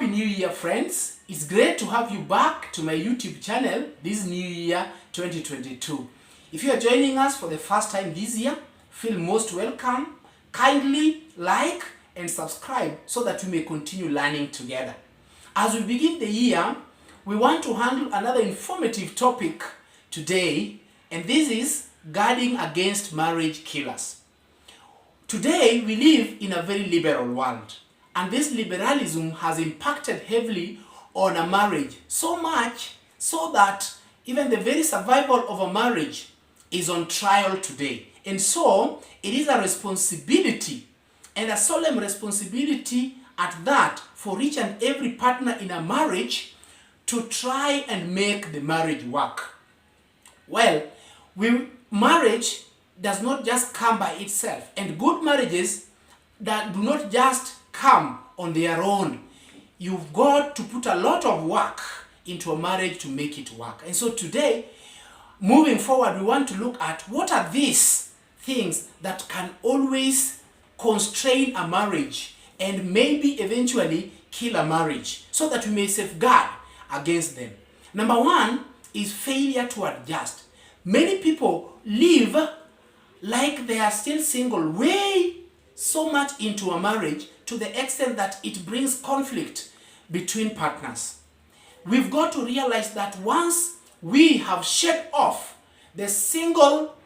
Happy New Year, friends. It's great to have you back to my YouTube channel this New Year 2022. If you are joining us for the first time this year, feel most welcome. Kindly like and subscribe so that we may continue learning together. As we begin the year, we want to handle another informative topic today, and this is guarding against marriage killers. Today, we live in a very liberal world, and this liberalism has impacted heavily on a marriage, so much so that even the very survival of a marriage is on trial today. And so, it is a responsibility, and a solemn responsibility at that, for each and every partner in a marriage to try and make the marriage work. Well, marriage does not just come by itself, and good marriages that do not just come on their own. You've got to put a lot of work into a marriage to make it work. And so today, moving forward, we want to look at what are these things that can always constrain a marriage and maybe eventually kill a marriage, so that we may safeguard against them. Number one is failure to adjust. Many people live like they are still single, way so much into a marriage to the extent that it brings conflict between partners. We've got to realize that once we have shed off the single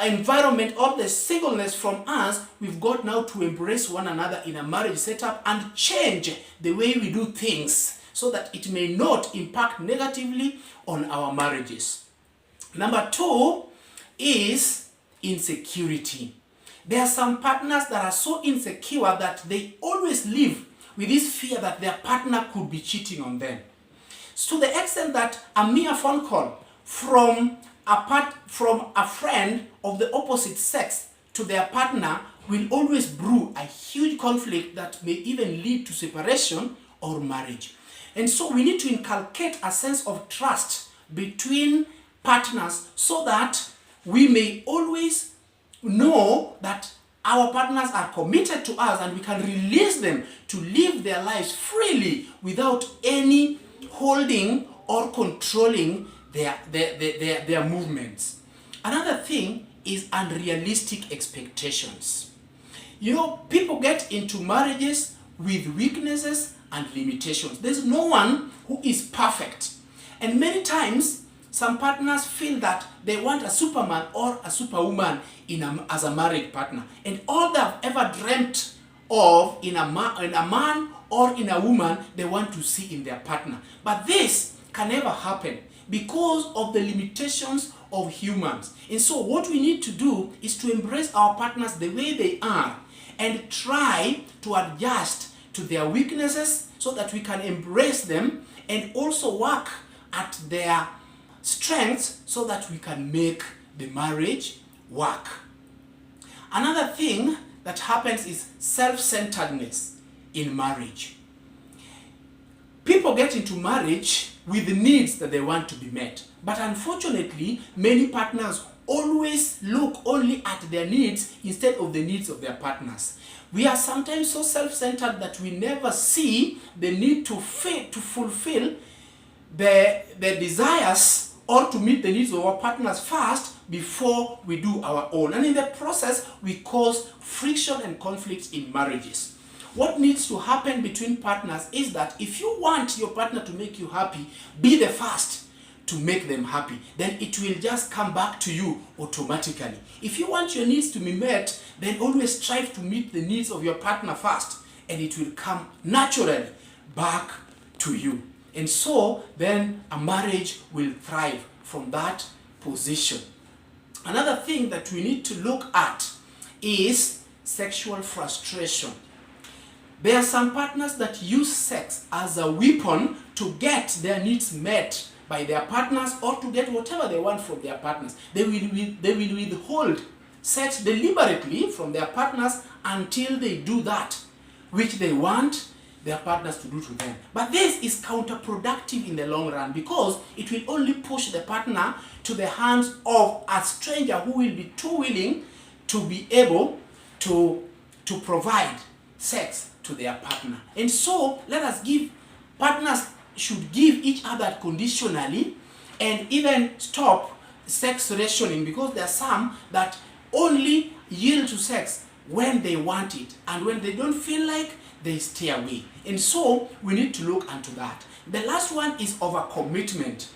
environment or the singleness from us, we've got now to embrace one another in a marriage setup and change the way we do things so that it may not impact negatively on our marriages. Number two is insecurity. There are some partners that are so insecure that they always live with this fear that their partner could be cheating on them. So to the extent that a mere phone call from a friend of the opposite sex to their partner will always brew a huge conflict that may even lead to separation or marriage. And so we need to inculcate a sense of trust between partners so that we may always know that our partners are committed to us and we can release them to live their lives freely without any holding or controlling their movements. Another thing is unrealistic expectations. You know, people get into marriages with weaknesses and limitations. There's no one who is perfect. And many times, some partners feel that they want a superman or a superwoman as a married partner. And all they've ever dreamt of in a man or in a woman, they want to see in their partner. But this can never happen because of the limitations of humans. And so what we need to do is to embrace our partners the way they are and try to adjust to their weaknesses so that we can embrace them and also work at their strengths so that we can make the marriage work. Another thing that happens is self-centeredness in marriage. People get into marriage with the needs that they want to be met. But unfortunately, many partners always look only at their needs instead of the needs of their partners. We are sometimes so self-centered that we never see the need to fulfill the desires or to meet the needs of our partners first before we do our own. And in the process, we cause friction and conflict in marriages. What needs to happen between partners is that if you want your partner to make you happy, be the first to make them happy. Then it will just come back to you automatically. If you want your needs to be met, then always strive to meet the needs of your partner first, and it will come naturally back to you. And so then a marriage will thrive from that position. Another thing that we need to look at is sexual frustration. There are some partners that use sex as a weapon to get their needs met by their partners or to get whatever they want from their partners. They will withhold sex deliberately from their partners until they do that which they want their partners to do to them. But this is counterproductive in the long run because it will only push the partner to the hands of a stranger who will be too willing to be able to provide sex to their partner. And so let us give Partners should give each other conditionally and even stop sex rationing, because there are some that only yield to sex when they want it, and when they don't feel like, they stay away. And so we need to look into that. The last one is overcommitment.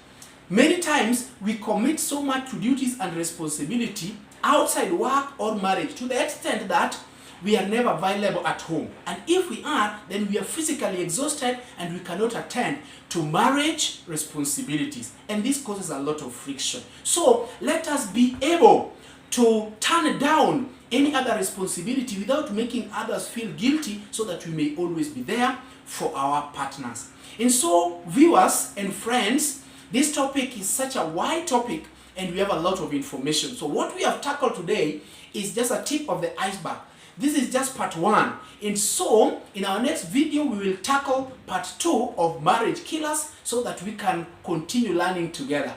Many times we commit so much to duties and responsibility outside work or marriage to the extent that we are never available at home. And if we are, then we are physically exhausted and we cannot attend to marriage responsibilities. And this causes a lot of friction. So let us be able to turn down any other responsibility without making others feel guilty, so that we may always be there for our partners. And so, viewers and friends, this topic is such a wide topic and we have a lot of information. So what we have tackled today is just a tip of the iceberg. This is just part 1. And so, in our next video, we will tackle part 2 of marriage killers, so that we can continue learning together.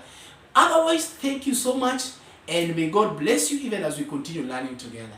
Otherwise, thank you so much, and may God bless you even as we continue learning together.